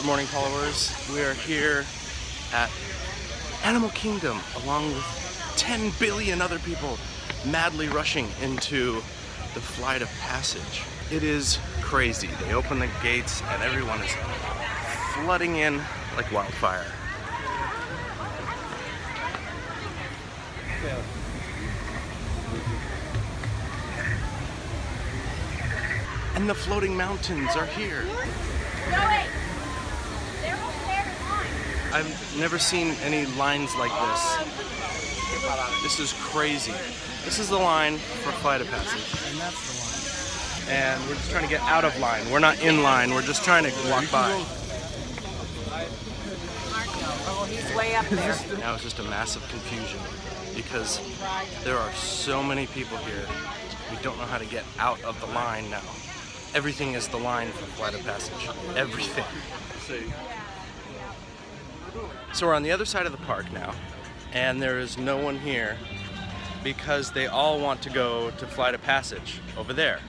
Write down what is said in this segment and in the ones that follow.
Good morning, followers. We are here at Animal Kingdom along with 10 billion other people madly rushing into the flight of passage. It is crazy. They open the gates and everyone is flooding in like wildfire. And the floating mountains are here. I've never seen any lines like this. This is crazy. This is the line for flight of passage. And that's the line. And we're just trying to get out of line. We're not in line, we're just trying to walk by. Oh, he's way up there. Now it's just a massive confusion because there are so many people here. We don't know how to get out of the line now. Everything is the line for flight of passage. Everything. So we're on the other side of the park now, and there is no one here because they all want to go to flight of passage over there.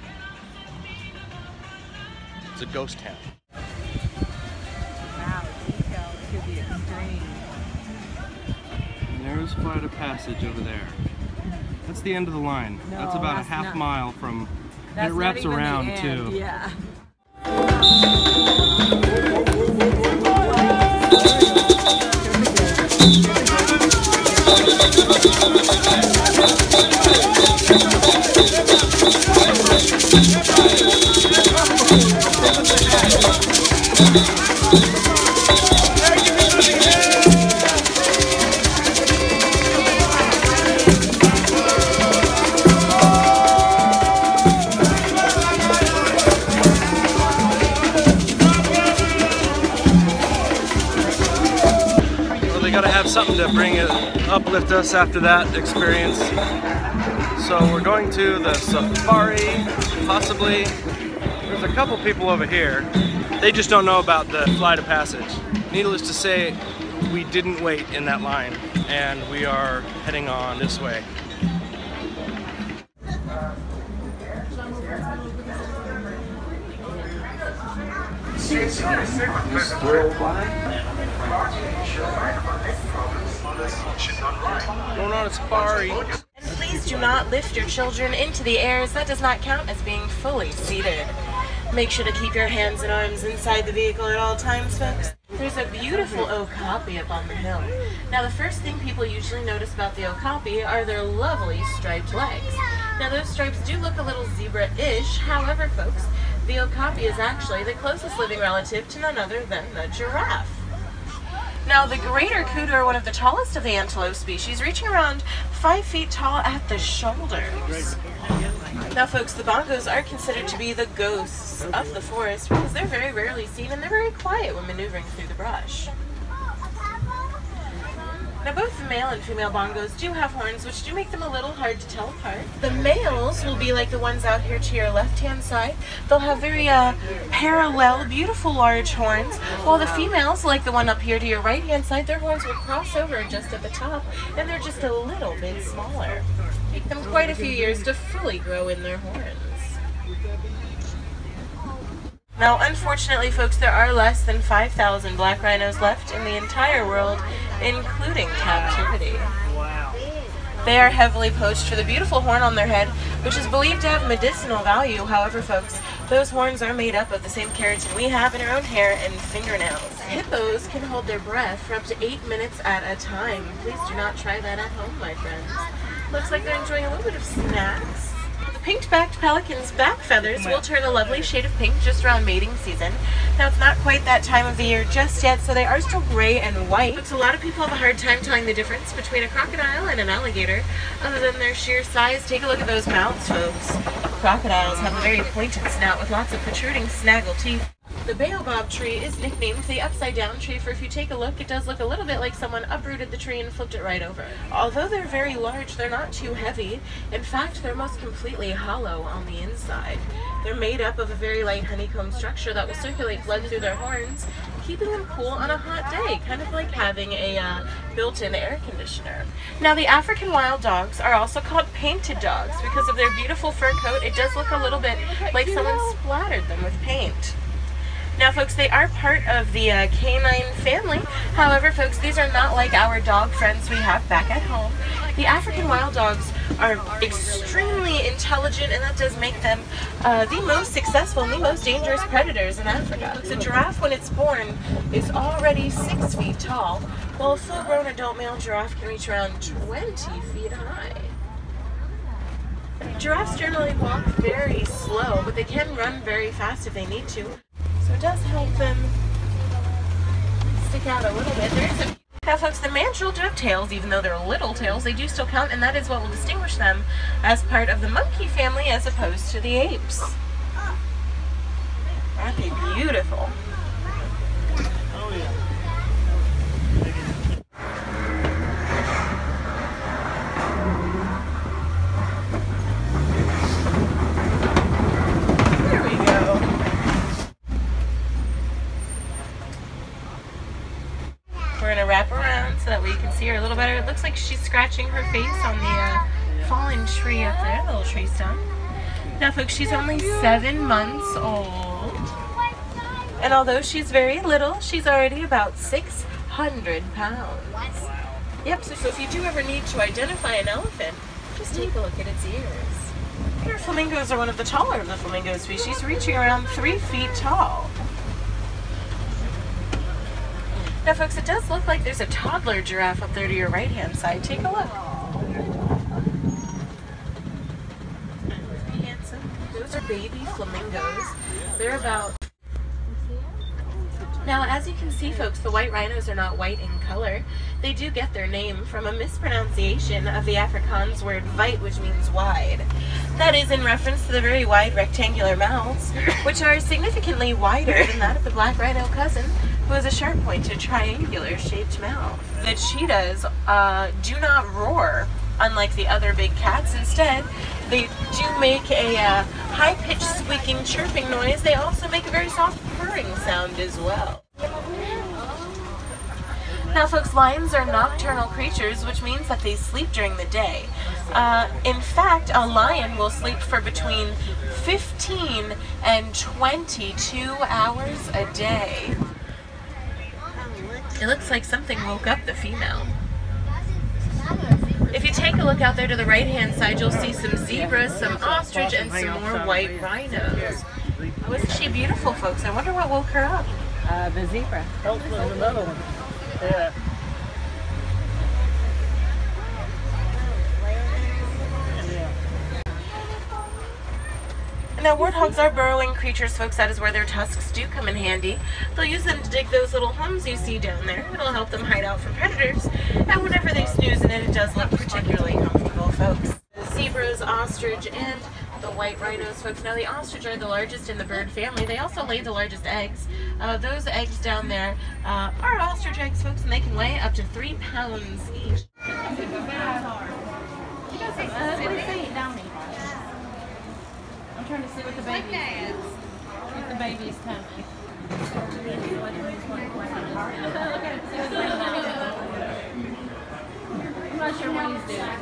It's a ghost town. Wow, detail to the extreme. And there's flight of passage over there. That's the end of the line. No, that's about a half mile from. And it wraps around too. Yeah. Gotta have something to bring it, uplift us after that experience. So we're going to the safari, possibly. There's a couple people over here. They just don't know about the flight of passage. Needless to say, we didn't wait in that line, and we are heading on this way. Going on a safari. And please do not lift your children into the air, as that does not count as being fully seated. Make sure to keep your hands and arms inside the vehicle at all times, folks. There's a beautiful okapi up on the hill. Now, the first thing people usually notice about the okapi are their lovely striped legs. Now, those stripes do look a little zebra-ish. However, folks, the okapi is actually the closest living relative to none other than the giraffe. Now, the greater kudu are one of the tallest of the antelope species, reaching around 5 feet tall at the shoulders. Now, folks, the bongos are considered to be the ghosts of the forest because they're very rarely seen and they're very quiet when maneuvering through the brush. Now, both the male and female bongos do have horns, which do make them a little hard to tell apart. The males will be like the ones out here to your left-hand side. They'll have very parallel, beautiful large horns, while the females, like the one up here to your right-hand side, their horns will cross over just at the top, and they're just a little bit smaller. Take them quite a few years to fully grow in their horns. Now, unfortunately, folks, there are less than 5,000 black rhinos left in the entire world, including captivity. They are heavily poached for the beautiful horn on their head, which is believed to have medicinal value. However, folks, those horns are made up of the same keratin we have in our own hair and fingernails. Hippos can hold their breath for up to 8 minutes at a time. Please do not try that at home, my friends. Looks like they're enjoying a little bit of snacks. The pink-backed pelican's back feathers will turn a lovely shade of pink just around mating season. Now, it's not quite that time of the year just yet, so they are still gray and white. But a lot of people have a hard time telling the difference between a crocodile and an alligator, other than their sheer size. Take a look at those mouths, folks. Crocodiles have a very pointed snout with lots of protruding snaggle teeth. The baobab tree is nicknamed the upside-down tree, for if you take a look, it does look a little bit like someone uprooted the tree and flipped it right over. Although they're very large, they're not too heavy. In fact, they're most completely hollow on the inside. They're made up of a very light honeycomb structure that will circulate blood through their horns, keeping them cool on a hot day, kind of like having a built-in air conditioner. Now, the African wild dogs are also called painted dogs because of their beautiful fur coat. It does look a little bit like someone splattered them with paint. Now folks, they are part of the canine family. However folks, these are not like our dog friends we have back at home. The African wild dogs are extremely intelligent, and that does make them the most successful and the most dangerous predators in Africa. The giraffe, when it's born, is already 6 feet tall, while a full-grown adult male giraffe can reach around 20 feet high. Giraffes generally walk very slow, but they can run very fast if they need to. So it does help them stick out a little bit. Now folks, the mandrill do have tails, even though they're little tails, they do still count, and that is what will distinguish them as part of the monkey family as opposed to the apes. Aren't they beautiful? Oh yeah. We're going to wrap around so that we can see her a little better. It looks like she's scratching her face on the fallen tree up there, the little tree stump. Now folks, she's only 7 months old. And although she's very little, she's already about 600 pounds. Yep, so if you do ever need to identify an elephant, just take a look at its ears. Here, flamingos are one of the taller of the flamingo species, reaching around 3 feet tall. Now folks, it does look like there's a toddler giraffe up there to your right-hand side. Take a look. Handsome. Those are baby flamingos. They're about... Now, as you can see, folks, the white rhinos are not white in color. They do get their name from a mispronunciation of the Afrikaans word weit, which means wide. That is in reference to the very wide rectangular mouths, which are significantly wider than that of the black rhino cousin, who has a sharp-pointed, triangular-shaped mouth. The cheetahs do not roar, unlike the other big cats. Instead, they do make a high-pitched, squeaking, chirping noise. They also make a very soft purring sound as well. Now, folks, lions are nocturnal creatures, which means that they sleep during the day. In fact, a lion will sleep for between 15 and 22 hours a day. It looks like something woke up the female. If you take a look out there to the right-hand side, you'll see some zebras, some ostrich, and some more white rhinos. Wasn't she beautiful, folks? I wonder what woke her up. The zebra. Oh, there's another one. Yeah. Now, warthogs are burrowing creatures, folks. That is where their tusks do come in handy. They'll use them to dig those little homes you see down there. It'll help them hide out from predators. And whenever they snooze in it, it does look particularly comfortable, folks. The zebras, ostrich, and the white rhinos, folks. Now, the ostrich are the largest in the bird family. They also lay the largest eggs. Those eggs down there are ostrich eggs, folks, and they can weigh up to 3 pounds each. I'm trying to see what the baby is. What the baby's tummy. I'm not sure what he's doing.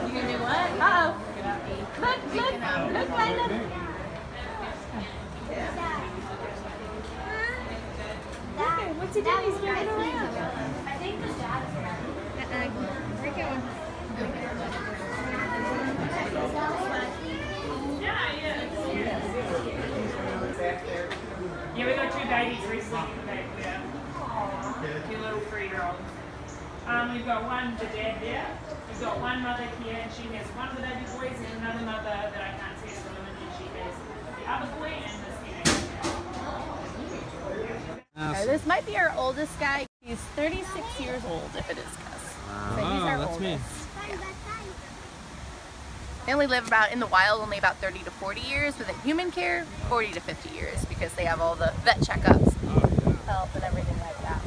You gonna do what? Uh-oh. Look, Layla. Okay, what's he doing? He's moving around. I think the dad is around. Where are you going? Yeah, we got 2 babies recently. Yeah. 2 little 3-year-olds. We've got one, the dad there. We've got one mother here, and she has one of the baby boys, and another mother that I can't see at the moment, and she has the other boy and this teenager. This might be our oldest guy. He's 36 years old, if it is Gus. So he's our that's oldest. me. Yeah. They only live about in the wild only about 30 to 40 years, but in human care 40 to 50 years because they have all the vet checkups, help, and everything like that.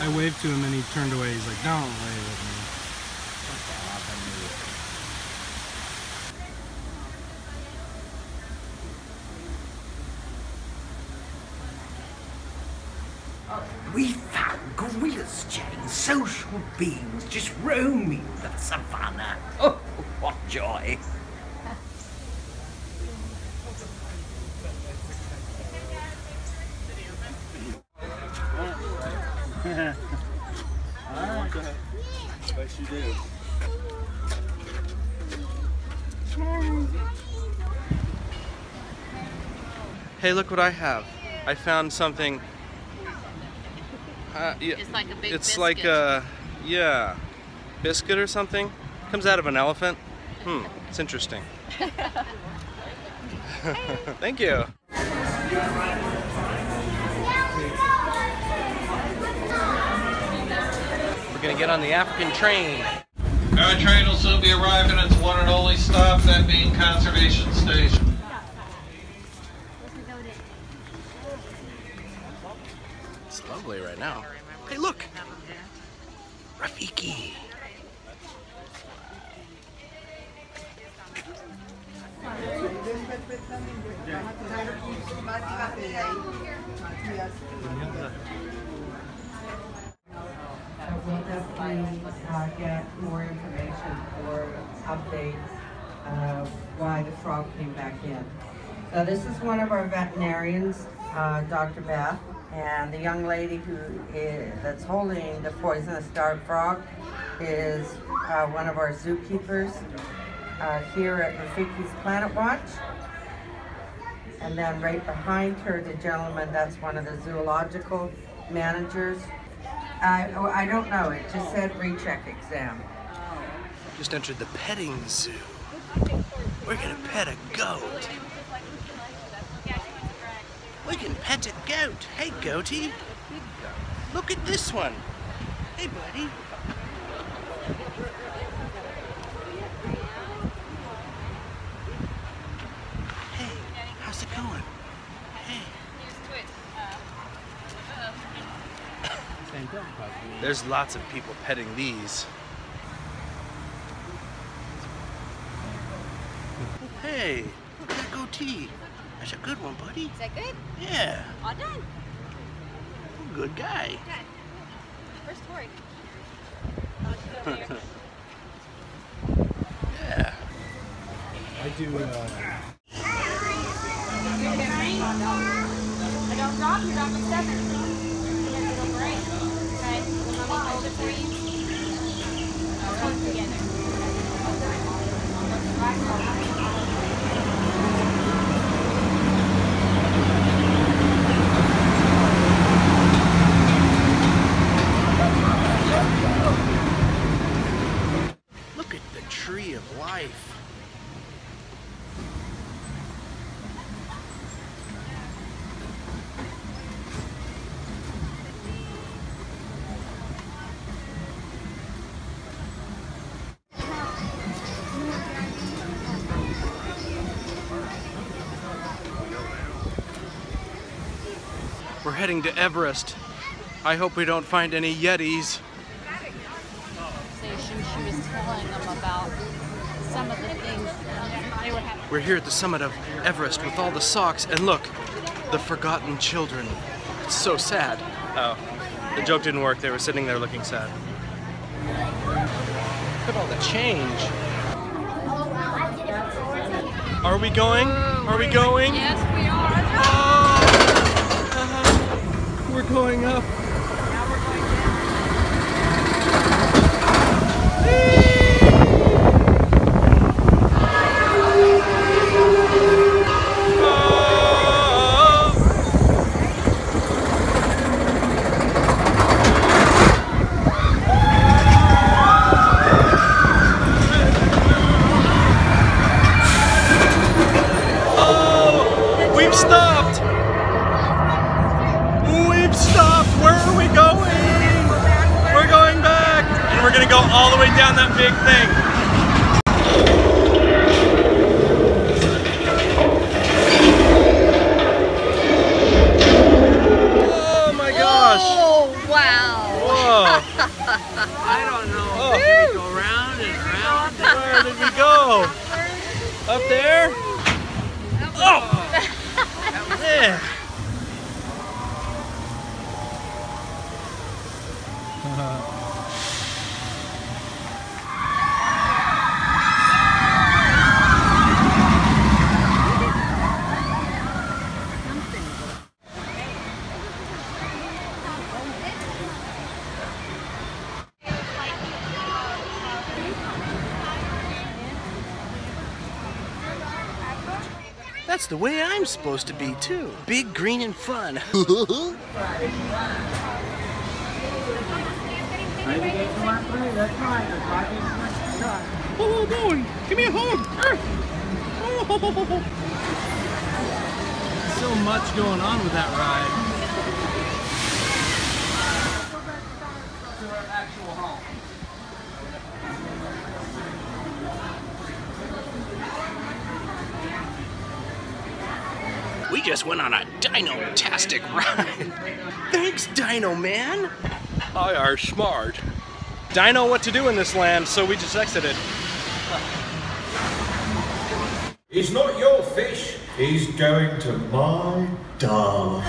I waved to him and he turned away. He's like, "Don't wave with me." We found gorillas, Jane, social beings just roaming the savannah. Oh. What joy. Yes, you do. Hey, look what I have. I found something. Yeah, It's like a big it's biscuit. like a, yeah, biscuit or something. Comes out of an elephant. It's interesting. Thank you. We're gonna get on the African train. Our train will soon be arriving at its one and only stop, that being Conservation Station. It's lovely right now. Hey, look! Rafiki! We'll definitely get more information or update why the frog came back in. So this is one of our veterinarians, Dr. Beth, and the young lady that's holding the poisonous dart frog is one of our zookeepers here at Rafiki's Planet Watch. And then right behind her, the gentleman, that's one of the zoological managers. I don't know, it just said recheck exam. Just entered the petting zoo. We're gonna pet a goat. We can pet a goat. Hey, goatie. Look at this one. Hey, buddy. Hey, how's it going? Hey. There's lots of people petting these. Hey, look at that goatee. That's a good one, buddy. Is that good? Yeah. All done. Good guy. Done. Where's Tori? Yeah. I do. I don't drop you, drop me 7. It'll break. Okay? Let me hold it for you. Let's hold it together. Look at the tree of life. We're heading to Everest. I hope we don't find any Yetis. She was telling them about some of the things they were having. We're here at the summit of Everest with all the socks, and look, the forgotten children. It's so sad. Oh, the joke didn't work. They were sitting there looking sad. Look at all the change. Are we going? Are we going? Yes, we are. We're going up. We've stopped! We've stopped! Where are we going? We're going back! And we're gonna go all the way down that big thing. Oh my gosh! Oh, wow! Whoa! I don't know. Oh. Did we go round and round? Where did we go? Up there? Oh! Yeah. That's the way I'm supposed to be too. Big, green, and fun. Oh boy, give me a hug. So much going on with that ride. We just went on a dino-tastic ride. Thanks, Dino Man. I are smart. Dino what to do in this land, so we just exited. He's not your fish. He's going to my darling.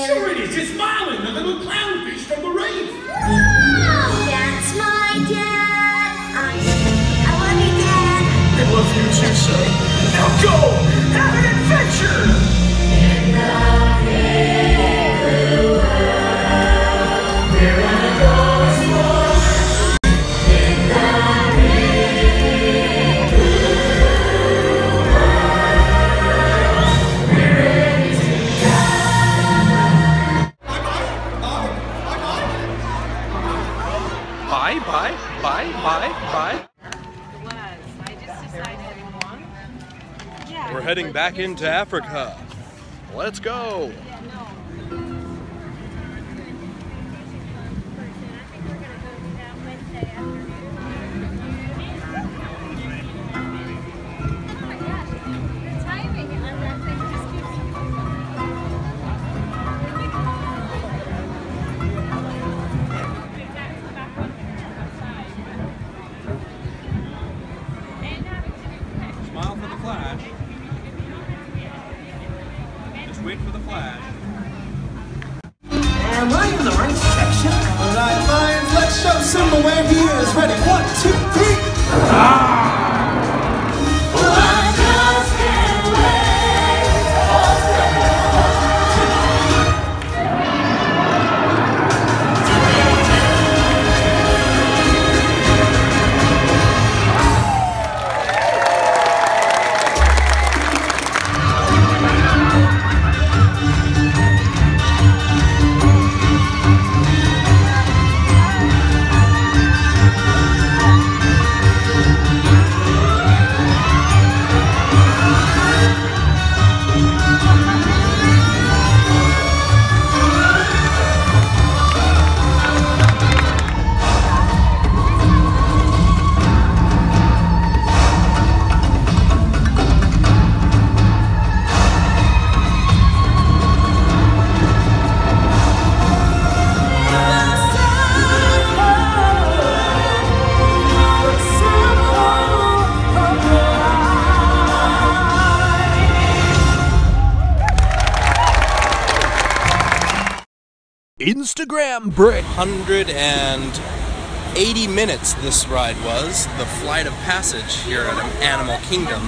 Sure it is. It's Marlin, the little clownfish from the reef. That's my dad. I love you, Dad. I love you too, son. Now go! Have an adventure! In the big world, we're gonna go explore. In the big world, we're ready to go. Bye, bye, bye, bye, bye. We're heading back into Africa. Let's go. Smile for the flash. Wait for the flash. Am I in the right section? Alright, Lions, let's show Simba where he is. Ready? 1, 2, 3. Instagram break. 180 minutes this ride was, the flight of passage here at Animal Kingdom.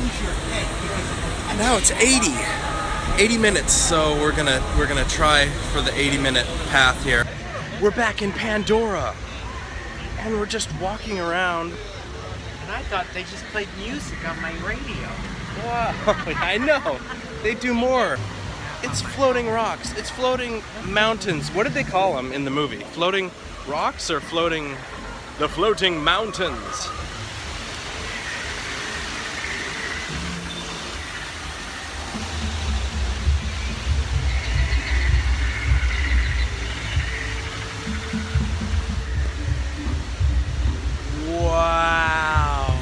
And now it's 80 minutes, so we're gonna try for the 80-minute path here. We're back in Pandora, and we're just walking around. And I thought they just played music on my radio. Wow, I know. They do more. It's floating rocks. It's floating mountains. What did they call them in the movie? Floating rocks or floating... The floating mountains. Wow.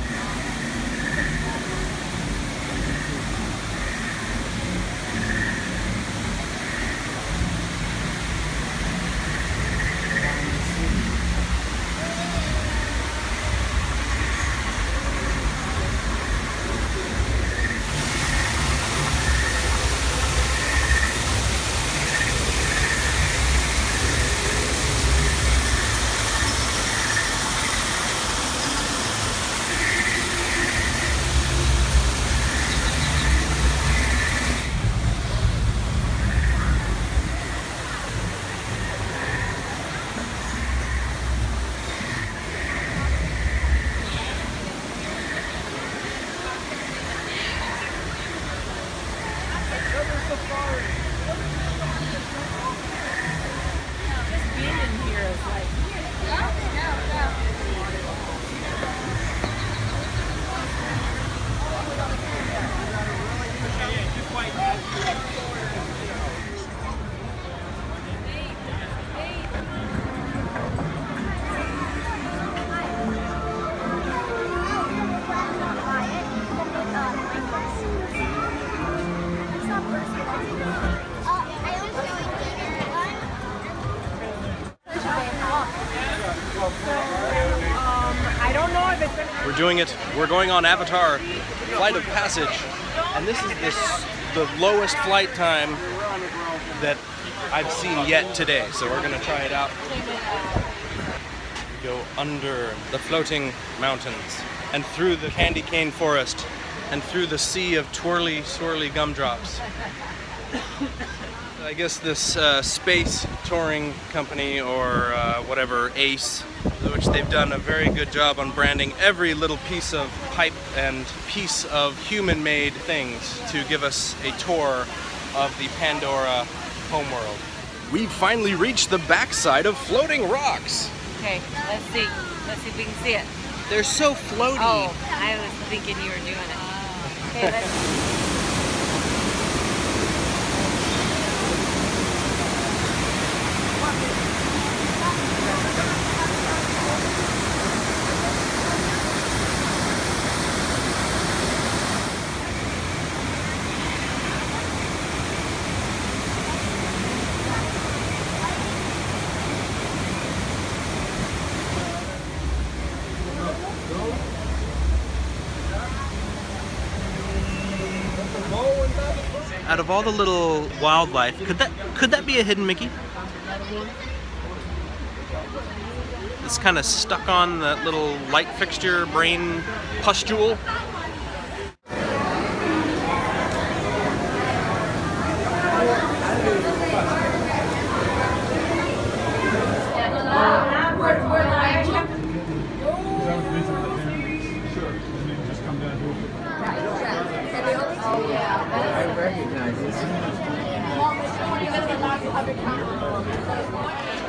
We're doing it. We're going on Avatar, Flight of Passage. And this is the lowest flight time that I've seen yet today. So we're gonna try it out. Go under the floating mountains and through the candy cane forest and through the sea of twirly, swirly gumdrops. I guess this space touring company or whatever, ACE, which they've done a very good job on branding every little piece of pipe and piece of human-made things to give us a tour of the Pandora homeworld. We've finally reached the backside of floating rocks. Okay, let's see. Let's see if we can see it. They're so floaty. Oh, I was thinking you were doing it. Okay, let's... Out of all the little wildlife, could that be a hidden Mickey? It's kind of stuck on that little light fixture brain pustule.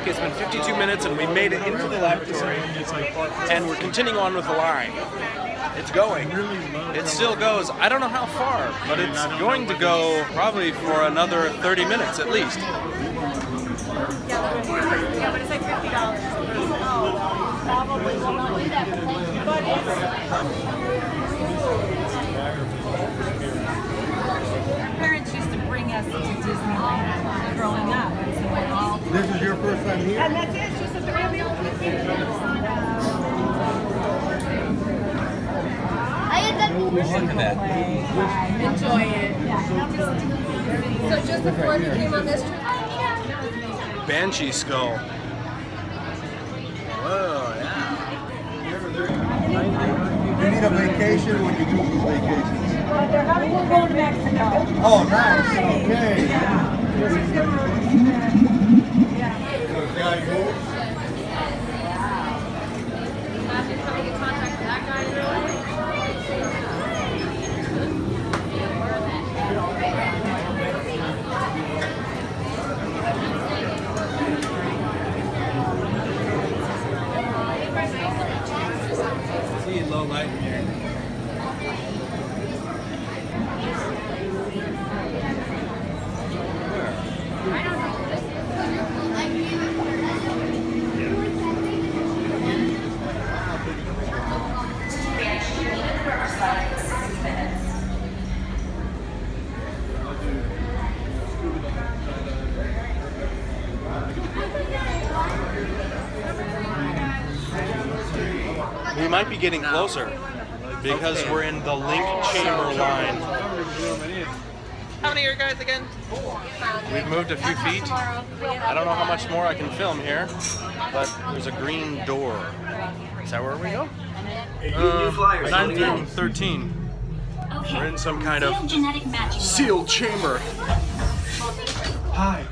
Okay, it's been 52 minutes and we made it into the laboratory and we're continuing on with the line. It's going. It still goes. I don't know how far, but it's going to go probably for another 30 minutes at least. Yeah, but it's like $50. Probably will not do that, but Our parents used to bring us to Disneyland growing up. This is your first time here? And that's it, it's just a three of the old Look at that. Enjoy it. So just before we came on this trip? Banshee skull. Whoa, yeah. You need a vacation when you do these vacations. We're going to Mexico. Oh, nice. Okay. See low light in here. We might be getting closer because we're in the link chamber line. How many are you guys again? We've moved a few feet. I don't know how much more I can film here, but there's a green door. Is that where we go? 9 through 13. We're in some kind of sealed chamber. Hi.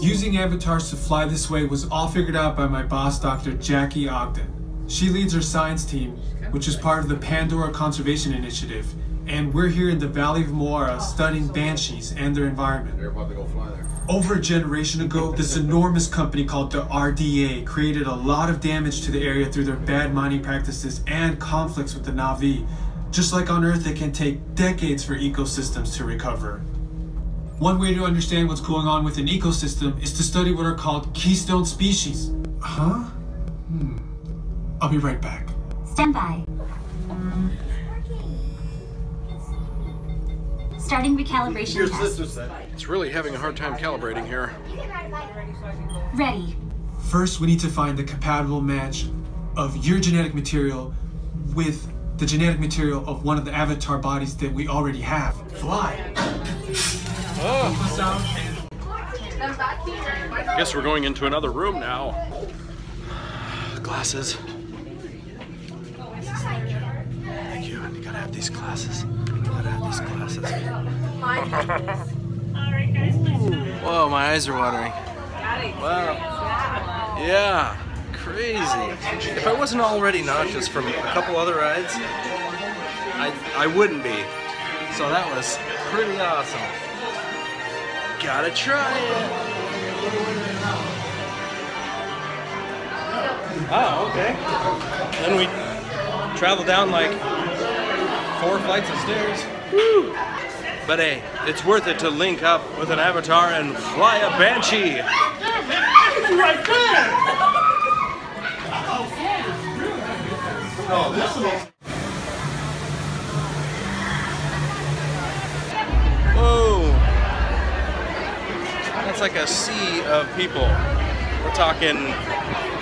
Using avatars to fly this way was all figured out by my boss, Dr. Jackie Ogden. She leads our science team, which is part of the Pandora Conservation Initiative, and we're here in the Valley of Moira studying banshees and their environment. They're about to go fly there. Over a generation ago, this enormous company called the RDA created a lot of damage to the area through their bad mining practices and conflicts with the Na'vi. Just like on Earth, it can take decades for ecosystems to recover. One way to understand what's going on with an ecosystem is to study what are called keystone species. Huh? I'll be right back. Stand by. Starting recalibration test. It's really having a hard time calibrating here. Ready. First, we need to find the compatible match of your genetic material with the genetic material of one of the avatar bodies that we already have. Fly. Guess we're going into another room now. Glasses. Thank you. You gotta have these glasses. Gotta have these glasses. Whoa, my eyes are watering. Wow. Yeah. Crazy. If I wasn't already nauseous from a couple other rides, I wouldn't be. So that was pretty awesome. Gotta try it. Oh, okay. Then we travel down like 4 flights of stairs. Woo. But hey, it's worth it to link up with an avatar and fly a Banshee. Right there. Oh, this is... Whoa! That's like a sea of people. We're talking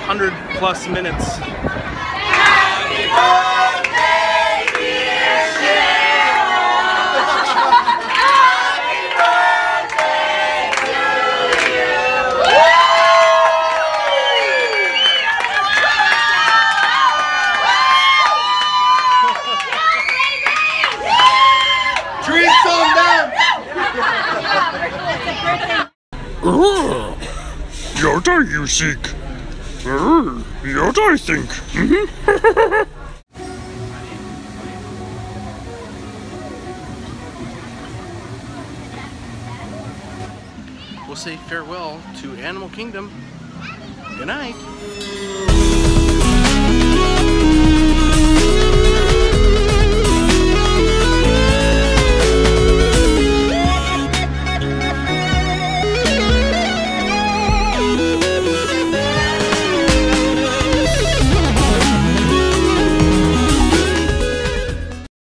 100+ minutes. Happy birthday, dear Happy birthday to you! Drinks on them! Yoda, you seek. Yoda, I think. We'll say farewell to Animal Kingdom. Good night.